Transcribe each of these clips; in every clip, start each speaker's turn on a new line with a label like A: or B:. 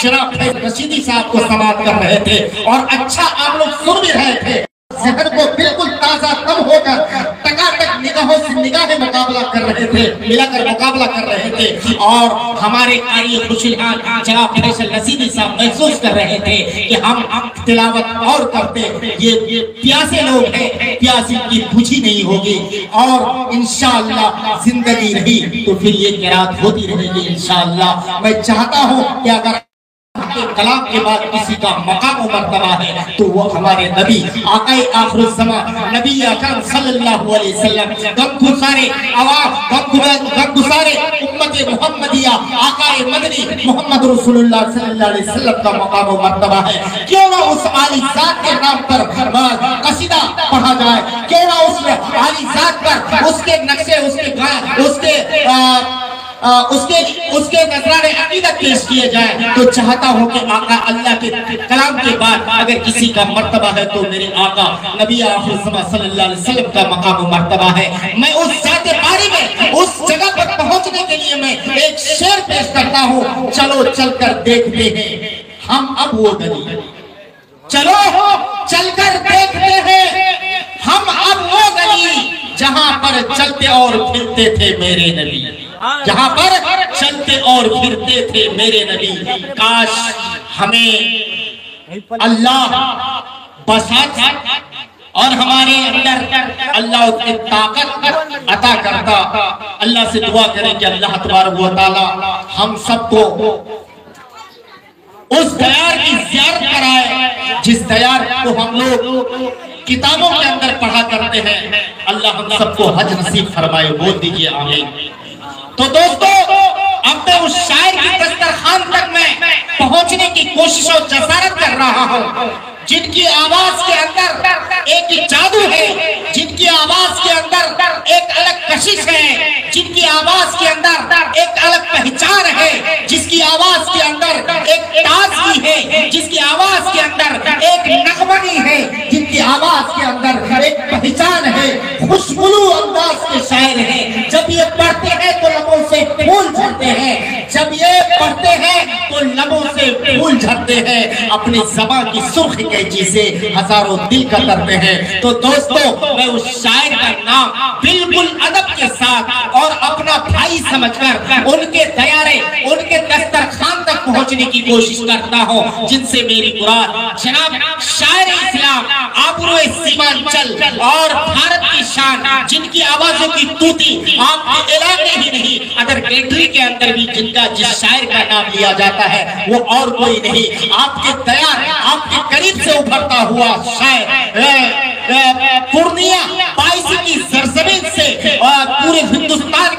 A: जनाब फैज रशीदी साहब को समाप्त कर रहे थे और अच्छा आप लोग सुन भी रहे थे। जहन को बिल्कुल ताजा कम होकर टकाटक निगाहों से निगाहें मुकाबला कर रहे थे, मिलाकर मुकाबला कर रहे थे और हमारे कारी खुशहाल जनाब फैसल रशीदी साहब महसूस कर रहे थे कि हम तिलावत और करते, ये प्यासे लोग हैं, प्यासी की बुझी नहीं होगी और इंशाअल्लाह जिंदगी रही तो फिर ये किरात होती रहेगी इंशाअल्लाह। मैं चाहता हूँ कि अगर कलाम के बाद किसी का मकाम मर्तबा है तो वो हमारे नबी आकाए आखिरुल ज़मान नबी अकरम सल्लल्लाहु अलैहि वसल्लम गमगुसारे आवाम गमगुसारे उम्मत मुहम्मदिया आकाए मदनी मोहम्मद रसूलुल्लाह सल्लल्लाहु अलैहि वसल्लम का मकाम मर्तबा है। क्यों ना उस आली जात के नाम पर कसीदा पढ़ा जाए, क्यों ना उस आली जात पर उसके नक्शे उसके नजराने अकीदत पेश किए जाए। तो चाहता हूँ कि आका अल्लाह के कलाम के बाद अगर किसी का मर्तबा है तो मेरे आका नबी आखिर सल्लल्लाहु अलैहि वसल्लम का मकाम मर्तबा है। मैं उस जाते बारी में उस जगह पर पहुंचने के लिए मैं एक शेर पेश करता हूँ। चलो चलकर देखते हैं हम अब वो गली, चलो चलकर देखते हैं हम अब वो गली जहाँ पर चलते और फिरते थे मेरे नबी, जहाँ पर चलते और फिरते थे मेरे नबी। काश हमें अल्लाह बसाता और हमारे अंदर अल्लाह उसकी ताकत अता करता। अल्लाह से दुआ करें कि अल्लाह तबारक व तआला हम सबको उस दयार की ज़ियारत कराए जिस दयार को हम लोग किताबों के अंदर पढ़ा करते हैं। अल्लाह हम सबको हज नसीब फरमाए, बोल दीजिए आमीन। तो दोस्तों अब मैं उस शायर की दस्तरखान तक मैं पहुंचने की कोशिश और जसारत कर रहा हूं जिनकी आवाज के अंदर एक जादू है, जिनकी आवाज के अंदर एक अलग कशिश है, जिनकी आवाज के अंदर एक अलग पहचान है, जिसकी आवाज के अंदर एक ताजगी है, जिसकी आवाज के अंदर एक नगमनी है, जिनकी आवाज के अंदर एक पहचान है। खुशबू अंदाज के शायर हैं। जब ये पढ़ते हैं तो लबों से फूल झड़ते हैं, जब ये पढ़ते हैं तो लबों से फूल झड़ते हैं, अपनी ज़बान की सुर्ख कैंची से हजारों दिल कतरते हैं। तो दोस्तों मैं उस शायर का नाम बिल्कुल अदब के साथ और अपना भाई समझकर उनके दयारे उनके दस्तरखान तक पहुंचने की कोशिश करता हूं, जिनसे मेरी मुराद जनाब शायर इस्लाम आबरूए सीमांचल और भारत की शान, जिनकी आवाजों की तूती आपके इलाके ही नहीं अदर कंट्री के अंदर भी जिनका जिस शायर का नाम लिया जाता है वो और कोई नहीं, आपके दयार आपके करीब से उभरता हुआ शायर पूर्णिया बाईसी की सरजमीन से पूरे हिंदुस्तान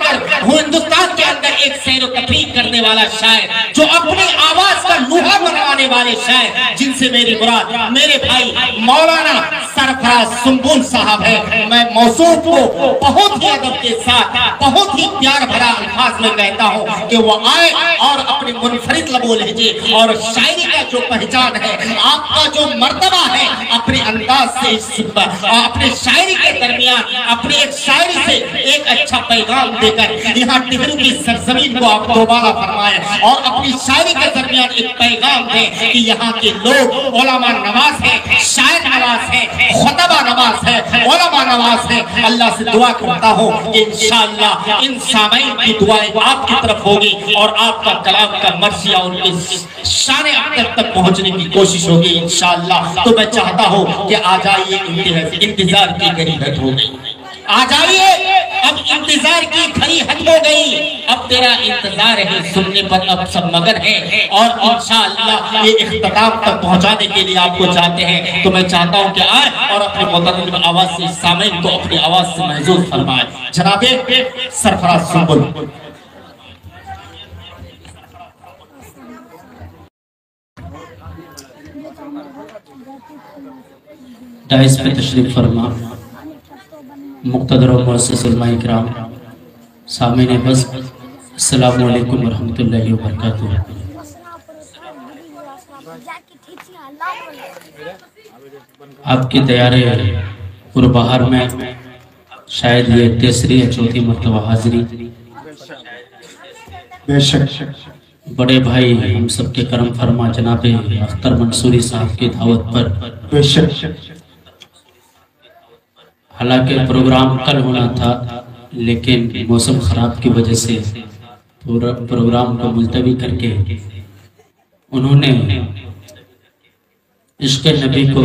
A: के अंदर एक सैर तफरीक करने वाला शायर, जो अपनी आवाज का लूहा बनवाने वाले शायर, जिनसे मेरी मुराद मेरे भाई मौलाना सरफराज सुंबुल साहब है। मैं मौसूफ को बहुत ही अदब के साथ बहुत ही प्यार भरा अल्फाज में कहता हूँ कि वो आए और अपनी मुनफरिद लबो लहजे और शायरी का जो पहचान है, आपका जो मर्तबा है, अपने अंदाज से अपने शायरी के दरमियान अपनी एक शायरी से एक अच्छा पैगाम देकर यहाँ टिहरी की सरजमीन को आप दोबारा फरमाए और अपनी शायरी के दरमियान एक पैगाम दें कि यहाँ के लोग उलमा नवाज है, शायर नवाज है, खुतबा नवाज है, उलमा नवाज है। अल्लाह से दुआ करता हूँ कि इंशाअल्लाह इन सामईन की दुआएं आपकी तरफ होगी और आपका कलाम का मर्सिया उनके शान अख्तर तक पहुँचने की कोशिश होगी इंशाअल्लाह। तो मैं चाहता हूँ कि आ जाइए, इंतजार की घड़ी हद हो गई, आ जाइए, अब इंतजार की घड़ी हद हो गई, अब तेरा इंतजार है सुनने पर अब सब मगन है और इंशाअल्लाह ये इख्तिताम तक पहुंचाने के लिए आपको चाहते हैं। तो मैं चाहता हूं कि आए और अपने मुतरन्निम आवाज से सामईन को अपनी आवाज से महसूस फरमाए। जनाबे सरफराज सुंबुल।
B: डाइस पे तशरीफ फरमा मुक़्तदर व मुअस्सिस उलमाए किराम, सामईन बस, अस्सलामु अलैकुम व रहमतुल्लाहि व बरकातुहू। आपके दयारे पुरबहार में शायद ये तीसरी या चौथी मरतबा हाजिरी।
A: बेशक
B: बड़े भाई हम सबके करम फरमा जनाब अख्तर मंसूरी साहब की दावत पर, हालांकि प्रोग्राम कल होना था लेकिन मौसम खराब की वजह से पूरा प्रोग्राम को मुलतवी करके उन्होंने इश्क़ नबी को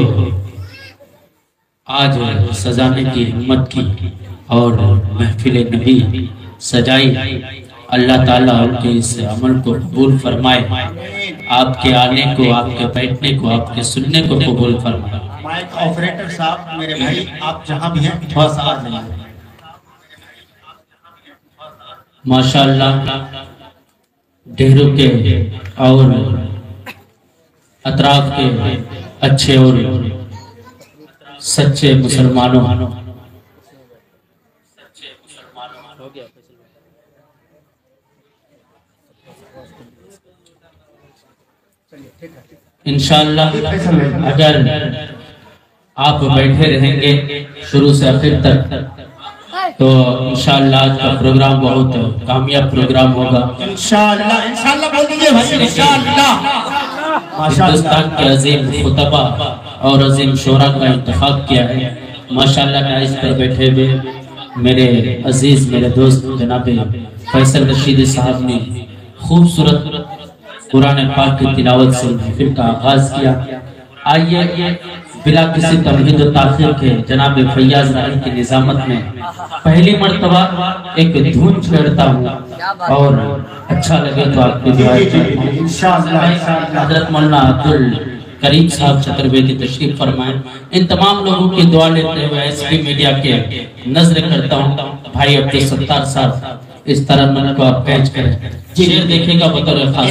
B: आज सजाने की हिम्मत की और महफिल नबी सजाई। अल्लाह ताला उनके इस अमल को कबूल फरमाए, आपके आने को, आपके बैठने को, आपके सुनने को कबूल फरमाए।
A: माइक ऑपरेटर साहब, मेरे भाई आप जहां भी हैं थोड़ा सा आ जाइए।
B: माशाअल्लाह डेहरों के और अतराफ के अच्छे और सच्चे मुसलमानों, इंशाअल्लाह अगर आप बैठे रहेंगे शुरू से आखिर तक तो इंशाअल्लाह आज का प्रोग्राम बहुत कामयाब प्रोग्राम होगा।
A: इंशाअल्लाह, इंशाअल्लाह बोल दीजिए भाई, इंशाअल्लाह।
B: हिंदुस्तान के अजीम खुतबा और अजीम शोरा का इंतखाब किया है। माशाअल्लाह डाइस पर बैठे हुए मेरे अजीज, मेरे दोस्त जनाब फैसल रशीद साहब ने खूबसूरत कुरान पाक की तिलावत से महफिल का आगाज किया। आइए बिला किसी तमहीद और ताखिर के जनाब फैयाज राही की निजामत में पहली मर्तबा एक धुन छेड़ता हूँ और अच्छा लगे तो आपकी दुआ हजरत मौलाना अब्दुल करीम साहब चतुर्वेदी तशरीफ फरमाएं। इन तमाम लोगों की दुआ लेते हुए एसपी मीडिया के नजर करता हूँ भाई अब्दुल सत्तार साहब, इस तरह मन को आप कैच करें। शेर देखेगा बतौर खास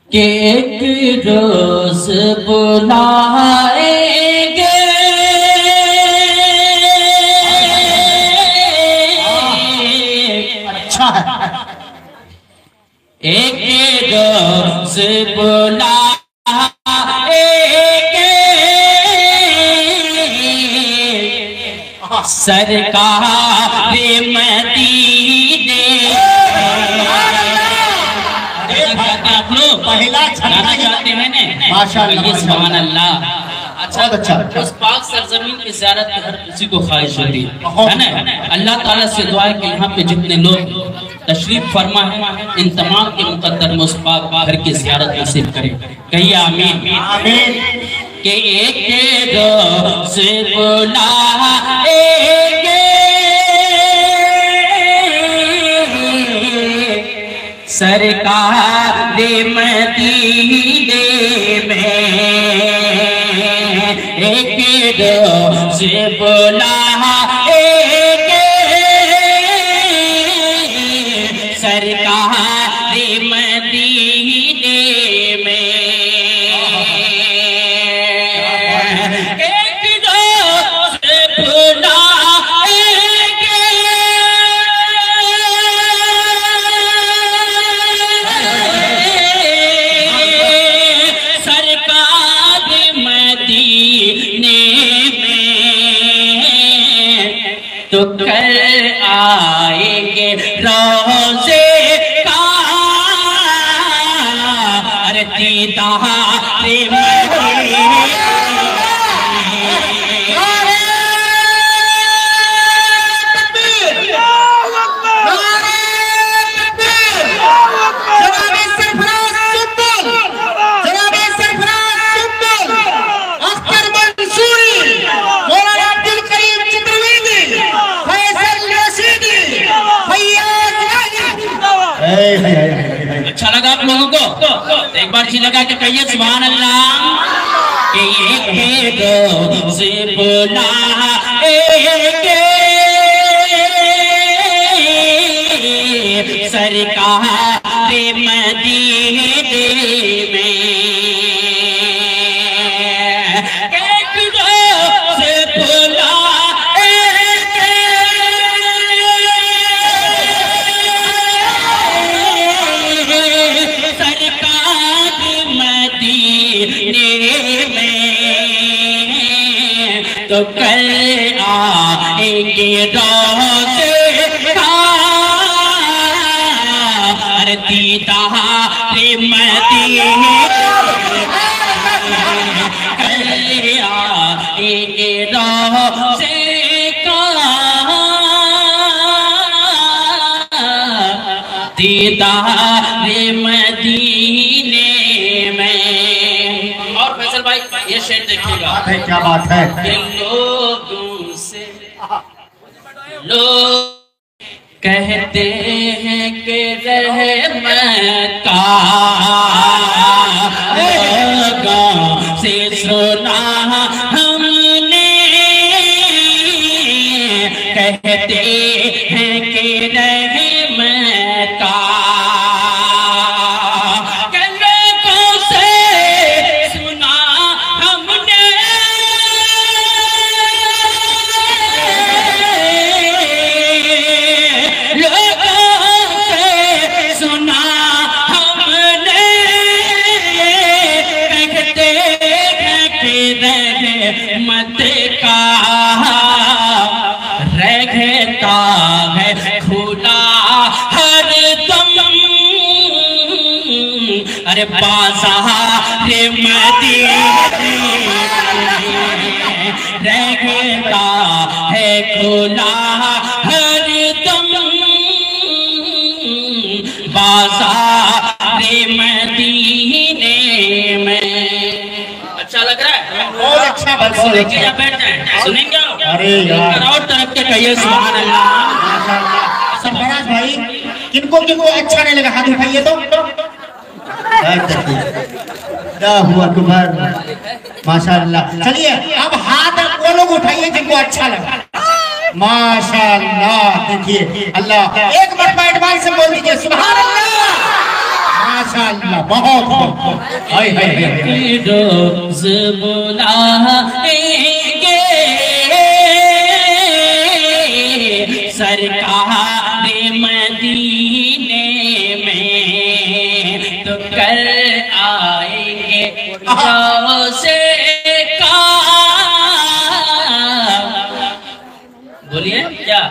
B: के एक रोज बुलाएंगे
A: अच्छा है,
B: एक रोज बुलाएंगे सरकार मदीने।
A: पहला
B: गाना गाते हैं ना माशाअल्लाह, सुभान अल्लाह। अच्छा, उस पाक सरजमीन की ज़ियारत की हर किसी को ख्वाहिश होती है ना। अल्लाह ताला से दुआ है कि यहाँ पे जितने लोग तशरीफ फरमा है इन तमाम के मुकद्दर में उस पाक घर की ज़ियारत नसीब करें। कहिए आमीन आमीन। के एक रोज़ बुलाएंगे सरकार मदीने में, एक रोज़ बुलाएंगे सरकार मदीने में, एक रोज़ बुलाएंगे तो कल आएंगे रोज़े का दीदार अच्छा लगा आप लोगों को? एक बार जी लगा के कहिए सुभान अल्लाह। कि एक रोज़ बुलाएंगे सरकार मदीने में, एक रोज़ तो कल आएंगे रोज़े का दीदारे मदीने कलिया रोज़े का दीदारे मदीने में। और फैसल भाई ये शेर देखिएगा,
A: क्या बात है।
B: लोगों से लोग कहते हैं कि रहमत का लोगों से सुना हमने, कहते हैं कि रहमत का लोगों से सुना हमने, मत का रहता है खुदा हर दम, अरे बाज़ार मदीने रहता है खुदा हर दम, बाज़ार मदीने में। अच्छा लग रहा है?
A: बहुत अच्छा, बहुत
B: लेके जा बैठ जाए, सुनेंगे?
A: अरे यार
B: और तरफ के कहिए सुभान अल्लाह।
A: माशाअल्लाह। सरफराज भाई किनको किनको अच्छा नहीं लगा हाथ उठाइए तो। अल्लाहु अकबर माशाअल्लाह। चलिए अब हाथ वो लोग उठाइए जिनको अच्छा लगा। माशाअल्लाह। देखिए अल्लाह एक मरतबा एडवांस से बोल दीजिए सुभान अल्लाह। माशाअल्लाह बहुत हाय हाय हाय।
B: रोज़ बुलाएंगे सरकार मदीने में, तो कर आएंगे रोज़े का। बोलिए क्या?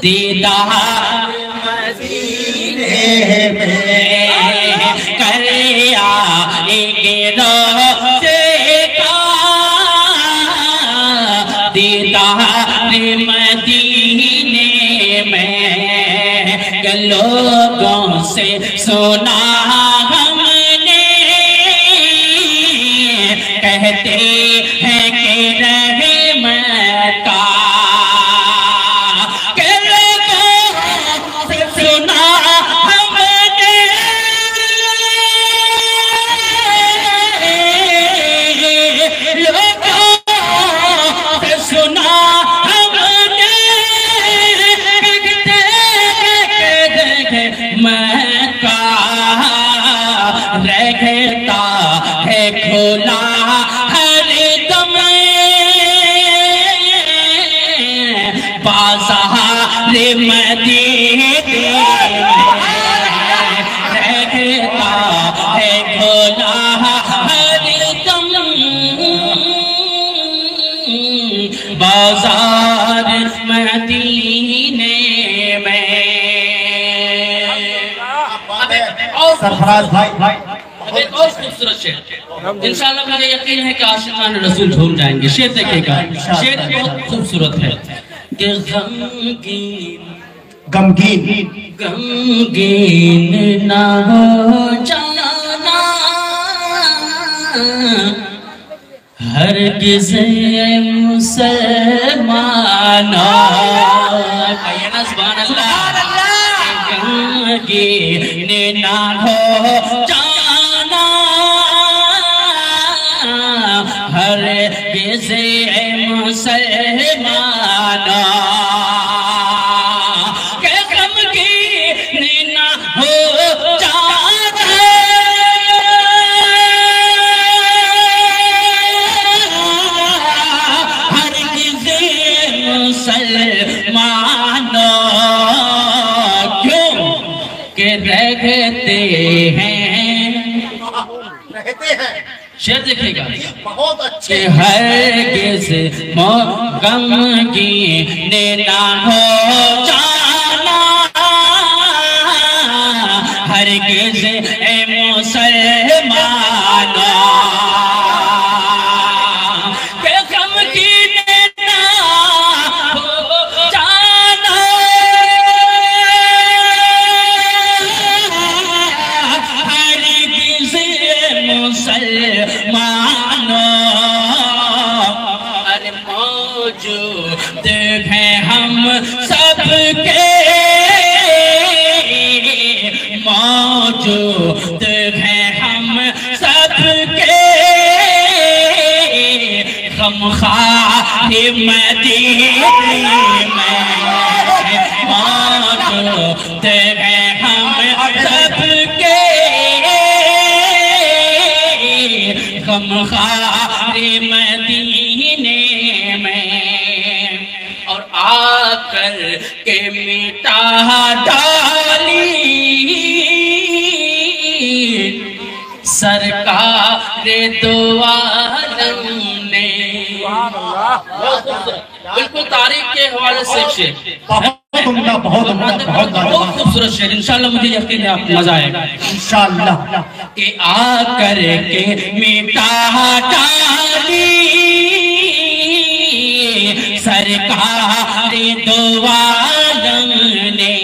B: दीदार मदीने में कर आएंगे रोज़े का, दीदार मदीने में लोगों से सुना हमने, कहते हैं कि रहमत का सुना हमने, लोगों से सुना हमने, मक्का रहता है खुला हर दम, बाज़ार मदीने रहता है खुला हर दम, बाज़ार मदीने में।
A: सरफराज भाई
B: एक और खूबसूरत शेर, इंशाअल्लाह मुझे यकीन है कि आशिकान रसूल झूम जाएंगे। शेर देखिएगा, शेर बहुत खूबसूरत है कि
A: गमगीन
B: गमगीन ना हो जाना हरगिज़ मुसलमानों, कहिए ना सुभान अल्लाह। गमगीन ना हो जाना हरगिज़ मुसलमानों, रहते हैं। शेर देखिएगा
A: बहुत अच्छे।
B: हरगिज़ गमगीन ना हो जाना हरगिज़ ए मुसलमानों के गम की ना हो जाना, हरगिज़ ए मुसलमानों अरे मौजूद हैं हम सबके, मौजूद हैं हम सबके, गमख़ार मदीने में मौजूद हैं हम सबके, गमख़ार मदीने में। और आकर के मिटा डाली सरकार दो आलम ने। बिल्कुल तारीख के हवाले से शेर, बहुत खूबसूरत शेर। इंशाल्लाह मुझे यकीन है आप मजा आएगा इंशाल्लाह। के आकर के मिटा डाली सरकार दो आलम ने,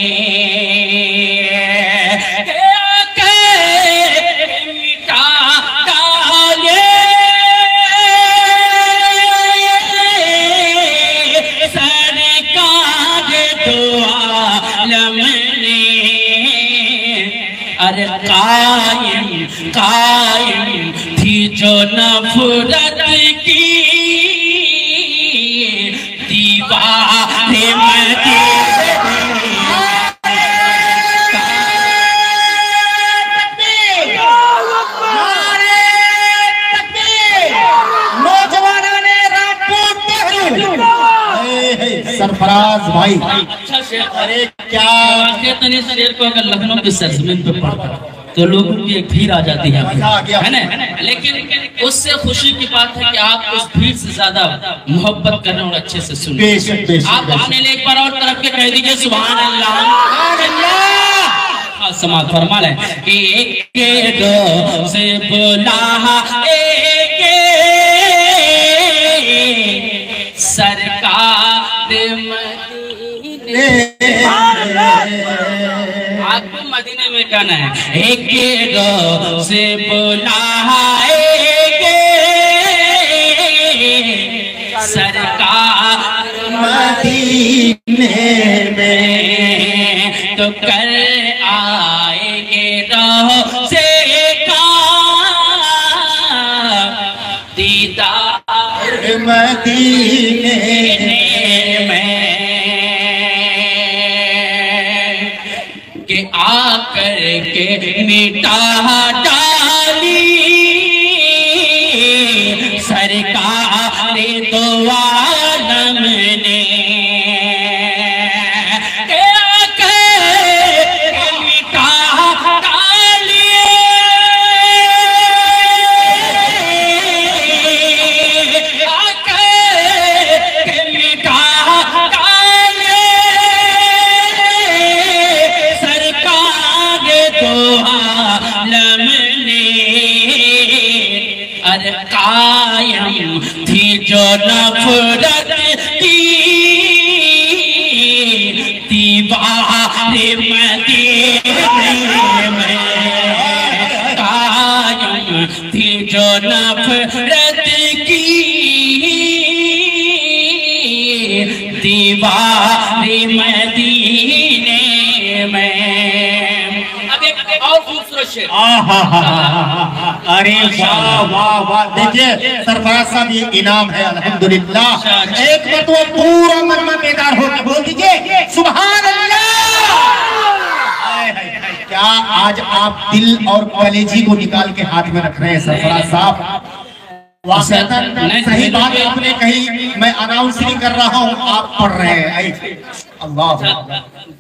B: अरे कायम कायम थी जो नफरत की दीवार मदीने,
A: सरफराज भाई।
B: अच्छा शेर,
A: अरे क्या
B: तनी शेर को अगर लखनऊ की सरजमीन पे पढ़ता तो लोगों की एक भीड़ आ जाती है ना, लेकिन उससे खुशी की बात है कि आप उस भीड़ से ज्यादा मोहब्बत कर रहे हैं और अच्छे से सुन रहे हैं। आप आने ले एक बार और तरफ के कह दीजिए सुभान अल्लाह। समाज फरमा है एक दो से बोला सरकार मदीने, आपको मदीने में गाना है। एक दो से बोला सरकार
A: मदीने में,
B: तो कर आएंगे रोज़े का दीदार
A: मदीने
B: में, के आकर के मिटा डाली सरकार दो आलम ने, के आकर मिटा डाली कायम थी जो नफरत की दीवार मदीने में, कायम थी जो नफरत की दीवार मदीने में। अब एक और खूबसूरत शेर।
A: अरे वाह वाह वाह, देखिए सरफराज साहब ये इनाम है अल्हम्दुलिल्लाह। एक बार तो पूरा मनमा बेदार होकर बोल दीजिए सुभान अल्लाह। क्या आज आप दिल और कलेजी को निकाल के हाथ में रख रहे हैं सरफराज साहब? सही बात आपने कही, मैं अनाउंस नहीं कर रहा हूँ, आप पढ़ रहे हैं। अल्लाह,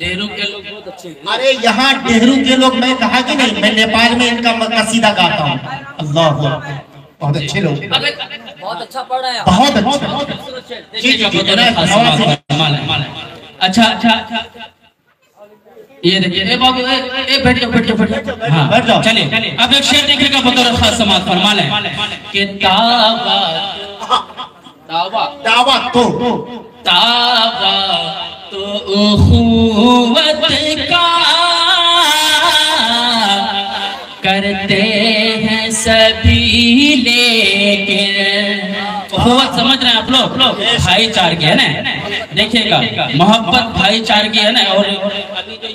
B: डेहरू के लोग बहुत अच्छे हैं।
A: अरे यहाँ डेहरू के लोग, मैं कहा कि नहीं, मैं नेपाल में इनका कसीदा गाता हूँ। अल्लाह, बहुत अच्छे लोग,
C: बहुत अच्छा पढ़ रहे हैं,
A: बहुत अच्छा।
B: अच्छा अच्छा ये देखिए, ए बाबू, ए बैठ जाओ, बैठ जाओ, बैठ जाओ। हाँ,
A: बैठ जाओ।
B: चलिए अब एक शेर देखिएगा बतौर खास समाज फरमा लें कि ताबा
A: तो
B: उखुवत का करते हैं सभी, लेकिन उखुवत समझ रहे हैं आप लोग? भाईचारे की है ना, देखिएगा मोहब्बत भाईचारे की है ना। और अभी जो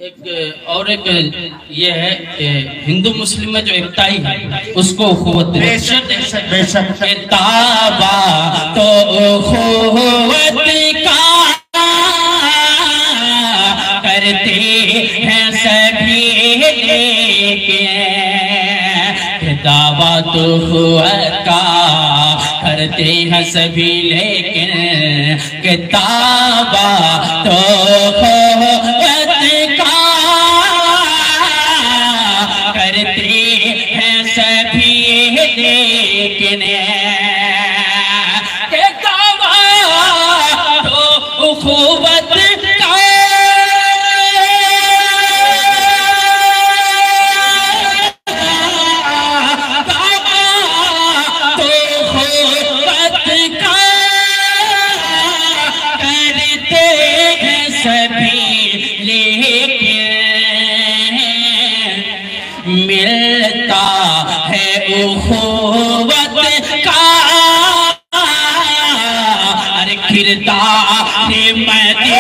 B: एक ये है हिंदू मुस्लिम में जो एकताई है उसको उखुवत ताबा तो उखुवत का करते हैं सभी, लेकिन दावा तो उखुवत का करते हैं सभी, लेकिन किताबा तो उखुवत का करते हैं सभी, लेकिन दावा तो उखुवत का मिलता है उखुवत का अरे किरदार मदीना,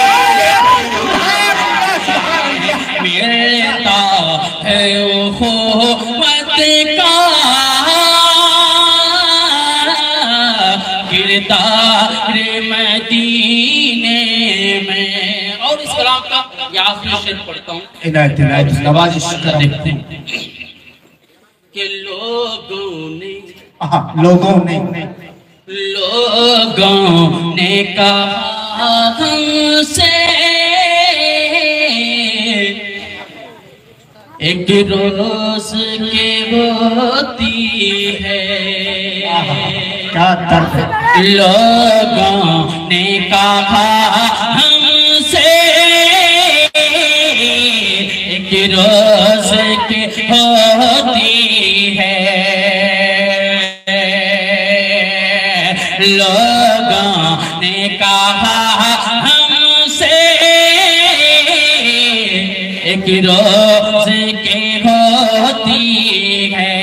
B: मिलता है उखुवत का किरदार मदीने में। और इस कलाम का या आखिरी शेर पढ़ता हूँ, देखते हैं कि लोगों ने कहा हमसे एक रोज के होती है, लोगों ने कहा हमसे एक रोज की होती है, लोगों ने कहा हमसे एक रोज की होती है,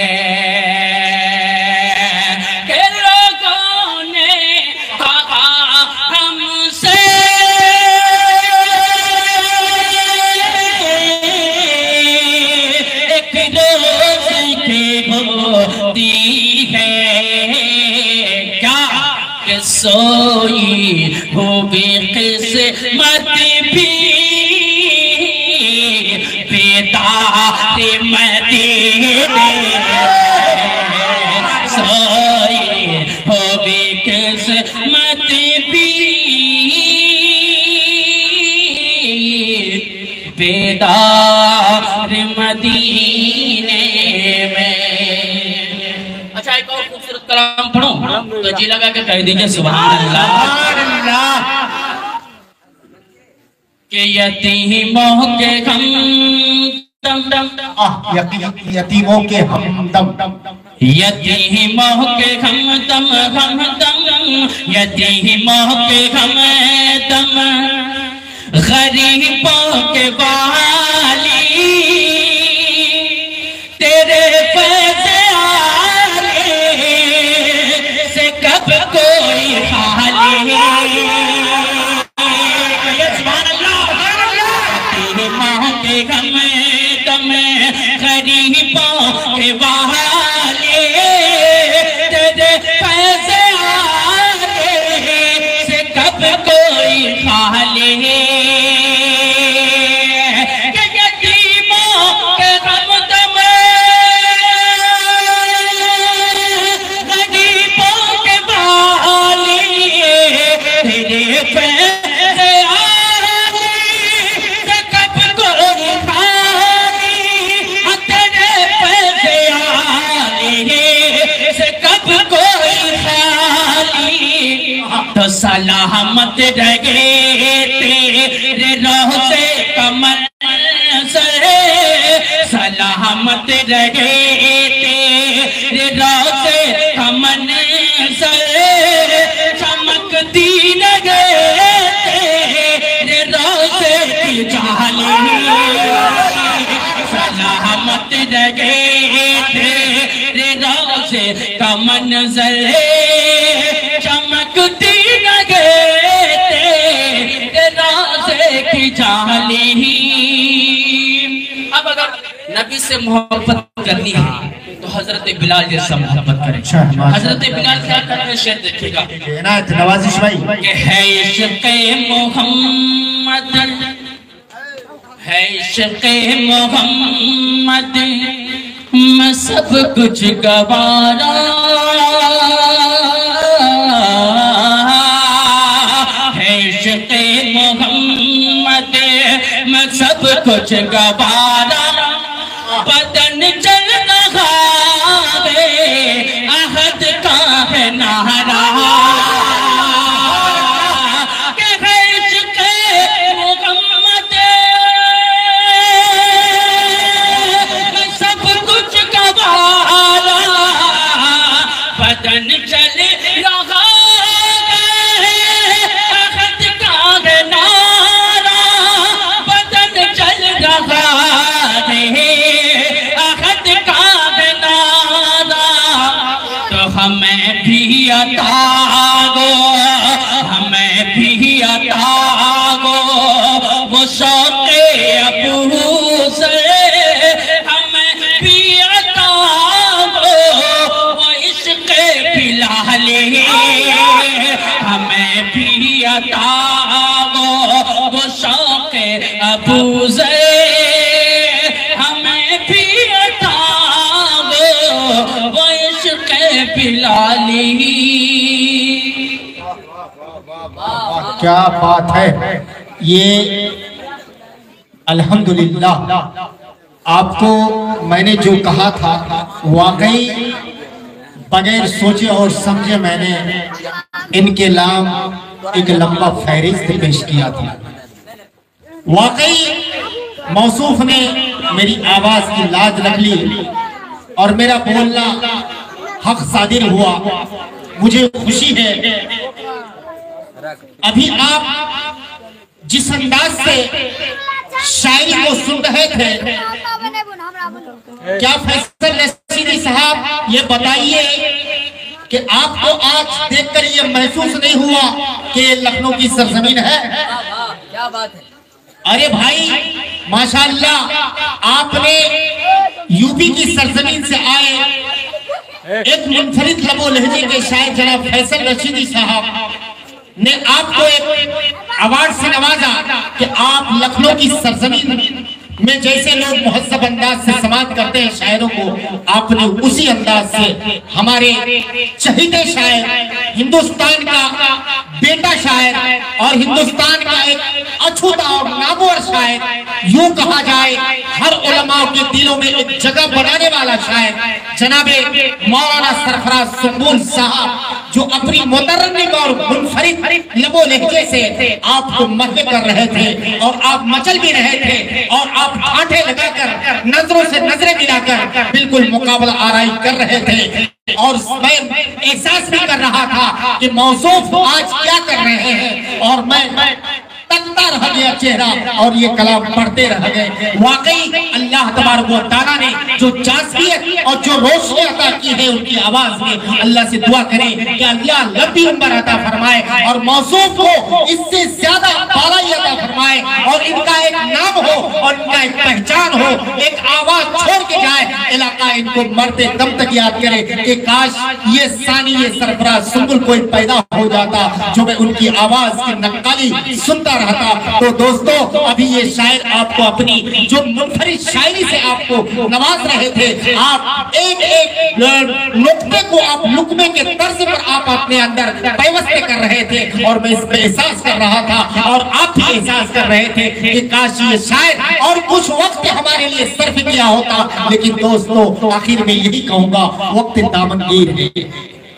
B: कि लोगों ने कहा हमसे एक रोज की होती है, क्या कि सोई होगी किस्मत भी बेदार मदीने, सोई होगी किस्मत भी बेदार मदीने में। अच्छा, एक और खूबसूरत कलाम पढ़ो तो जी लगा के कह दीजिए सुभान अल्लाह। कि यतीमों के हम
A: यतीमों के हमदम,
B: यतीमों के हमदम, यतीमों के हमदम, गरीबों के वाली, तेरे पैसे आले से कब कोई खाली, गरीबों के वाले, तेरे पैसे आले से कब कोई खाले, यतीमों के हमदम, गरीबों के वाले, तेरे पैसे आले से कब कोई खाली, तेरे पैसे आले से कब कोई खाली, तो सलामत रहे तेरे रोज़े कमर सरे सलामत रहे तेरे रोज़े कमर सरे चमकती लगे तेरे रोज़े की जाली सलामत रहे तेरे रोज़े कमर सरे चमकती लगे तेरे रोज़े की जाली। अब अगर नबी से मोहब्बत करनी है तो हजरत बिलाल जैसा मोहब्बत करें। हजरत बिलाल क्या कर रहे हैं शेर देखिएगा।
A: नवाजिश भाई
B: कि है इश्क़े मोहम्मद है इश्क़े मोहम्मद मैं सब कुछ गवारा है इश्क़े मोहम्मद मैं सब कुछ गवारा बदन चल रहा है अहद का है नारा के है इश्क़े मोहम्मद मैं सब कुछ गवारा बदन चल रहा है अहद का है नारा बदन चल रहा है हमें भी अता गो हमें भी अता गो वो शौक़े अबू से हमें भी अता गो वो इश्क़े बिलाल हमें भी अता गो वो शौक़े अबू से हमें भी अता गो वो इश्क़े बिलाली।
A: क्या बात है। ये अल्हम्दुलिल्लाह आपको मैंने जो कहा था वाकई बगैर सोचे और समझे मैंने इनके नाम एक लंबा फहरिस्त पेश किया था। वाकई मौसूफ ने मेरी आवाज की लाज रख ली और मेरा बोलना हक सादिर हुआ। मुझे खुशी है। अभी आप जिस अंदाज से शायरी को सुन रहे थे, क्या फैसल रशीदी साहब ये बताइए कि आपको आज देखकर ये महसूस नहीं हुआ कि लखनऊ की सरजमीन है?
C: क्या बात है।
A: अरे भाई माशाअल्लाह, आपने यूपी की सरजमीन से आए एक मुनफरिद लबो लहजे के शायर जनाब फैसल रशीदी साहब ने आपको एक अवार्ड से नवाजा कि आप लखनऊ की सरजमीन में जैसे लोग मुहज्जब अंदाज से समात करते हैं शायरों को, आपने उसी अंदाज से हमारे चहीते शायर, हिंदुस्तान का बेटा शायर और हिंदुस्तान का एक अछूता और नामवर शायर, यूं कहा जाए हर उलमाओं के दिलों में एक जगह बनाने वाला शायर जनाबे मौलाना सरफराज सुंबुल साहब, जो अपनी मुतरन्निम और मुनफरिद लबो लहजे से आपको मदद कर रहे थे और आप मचल भी रहे थे और आप ठाठे लगाकर नजरों से नजरें मिलाकर बिल्कुल मुकाबला आराई कर रहे थे। और मैं एहसास भी कर रहा था कि मौसूफ आज क्या कर रहे हैं और मैं तकता रह गया चेहरा और ये कलाम पढ़ते रह गए। वाकई अल्लाह तबारक व तआला ने जो जाज़बियत और जो रोशनी अता की है उनकी आवाज में, अल्लाह से दुआ करें कि अल्लाह लंबी उम्र अता फरमाए और मौसूफ को इससे ज्यादा बालाई अता फरमाए और इनका एक नाम हो और इनका एक पहचान हो, एक आवाज छोड़ के जाए, इलाका इनको मरते दम तक याद करे कि काश ये सानी ये सरफराज सुंबुल कोई पैदा हो जाता जो मैं उनकी आवाज की नक्काली सुनता रहता। तो दोस्तों, अभी ये शायर आपको अपनी जो मुनफरिद शायरी से आपको नवाज रहे थे, आप एक एक नुक्ते को आप लुकमे के तर्ज पर आप अपने अंदर पैवस्ते कर रहे थे और मैं इस पे एहसास कर रहा था और आप भी एहसास कर रहे थे कि काश ये शायर और कुछ वक्त हमारे लिए सर्फ किया होता। लेकिन दोस्तों, आखिर में यही कहूंगा, वक्त दामनगीर है,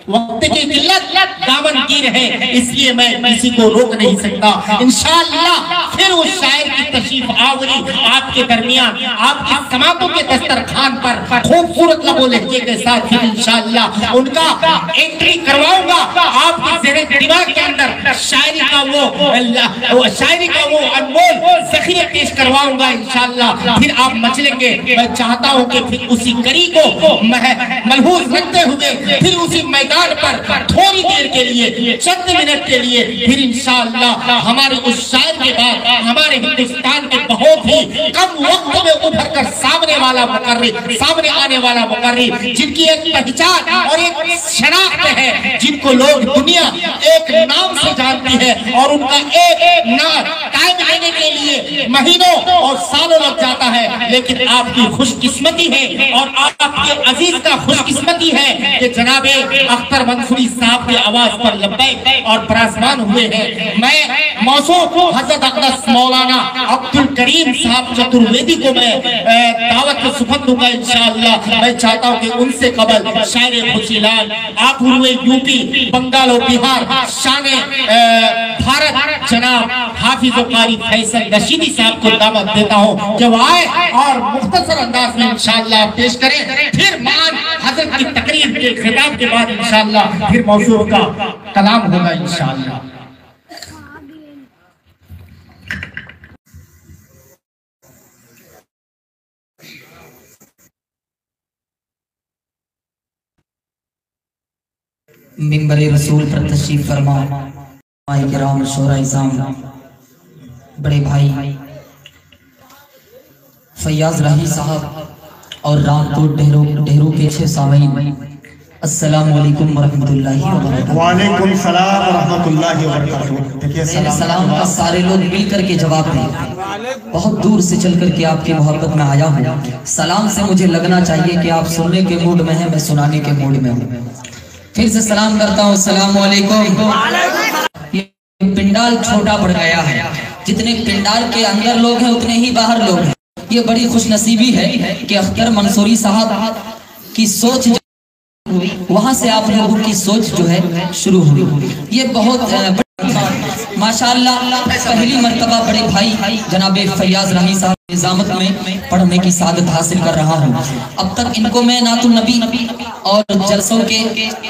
A: वक्त की किल्लत दामनगीर है, इसलिए मैं किसी को रोक नहीं सकता। इंशाअल्लाह फिर उस शायर की तशरीफ आवरी आपके दरमियान, आपकी समातों के दस्तरखान पर खूबसूरत लबो लहजे के साथ फिर इंशाअल्लाह उनका एंट्री करवाऊंगा। आपकी ज़हन दिमाग के अंदर शायरी का वो अनमोल ज़ख़ीरे पेश करवाऊंगा इंशाअल्लाह। फिर आप मचलेंगे। मैं चाहता हूँ कि फिर उसी कड़ी को मलहूज़ रखते हुए फिर उसी मैदान पर थोड़ी देर के लिए, चंद मिनट के लिए फिर इंशाअल्लाह हमारे उस शायर के बाद हमारे हिंदुस्तान के बहुत ही कम वक्त में उभर कर सामने आने वाला मुकर्री, जिनकी एक पहचान और एक शनाख्त है, जिनको लोग दुनिया एक नाम से जानती है और उनका एक नाम कायम लेने के लिए महीनों और सालों लग जाता है। लेकिन आपकी खुशकिस्मती है और आपके अजीज का खुशकिस्मती है कि जनाबे अख्तर मंसूरी साहब की आवाज पर लब्बैक और परासमान हुए हैं। मैं मौसूफ हजरत अक़दस मौलाना अब्दुल करीम साहब चतुर्वेदी को मैं दावत में सुपथ दूंगा इंशाअल्लाह। मैं चाहता हूँ कि उनसे कबल शायर खुशीलाल आप हुए यूपी, बंगाल और बिहार शान भारत जनाब हाफिज कारी फैसल रशीदी साहब को दावत देता हूँ कि वो आए और मुख्तसर अंदाज में इंशाअल्लाह पेश करें। फिर मान हजरत की तकरीर के खिताब के बाद इंशाअल्लाह फिर मौजूद का कलाम होगा इंशाअल्लाह।
D: मिंबर रसूल पर तशरीफ फरमा किराम शोरा-ए-इज़ाम, बड़े भाई फैयाज राही साहब और रामकोट डेहरों के 6 सामीन, अस्सलाम वालेकुम वरहमतुल्लाहि वबरकातुहू।
E: वालेकुम सलाम वरहमतुल्लाहि वबरकातुहू। देखिए
D: सलाम का सारे लोग मिल करके जवाब दें। बहुत दूर से चल करके आपकी मोहब्बत में आया हूँ। सलाम से मुझे लगना चाहिए कि आप सुनने के मूड में हैं, मैं सुनाने के मूड में हूँ। फिर से सलाम करता हूँ, अस्सलाम वालेकुम। ये पिंडाल छोटा पड़ गया है, जितने पिंडाल के अंदर लोग हैं उतने ही बाहर लोग हैं। ये बड़ी खुशनसीबी है कि अख्तर मंसूरी साहब की सोच वहां से आप लोगों की सोच जो है शुरू हुई। ये बहुत माशाअल्लाह पहली मर्तबा बड़े भाई जनाबे फैयाज राही साहब निजामत में पढ़ने की सादत हासिल कर रहा हूँ। अब तक इनको मैं नातुन नबी और जलसों के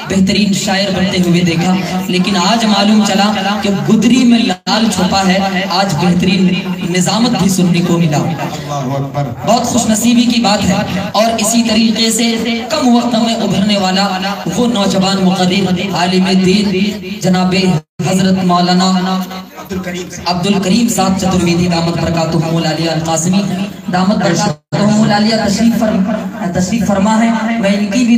D: बेहतरीन शायर बनते हुए देखा, लेकिन आज मालूम चला कि गुदरी में लाल छुपा है। आज बेहतरीन निजामत भी सुनने को मिला। बहुत खुशनसीबी की बात है। और इसी तरीके से कम वक्त में उभरने वाला वो नौजवान मुक़र्रिर आलिम दीन जनाबे हजरत मौलाना अब्दुल करीम साहब चतुर्वेदी दामत बरकातुहुल आलिया अल कासिमी दामत बरकातुहुल आलिया तशरीफ फरमा है। मैं इनकी भी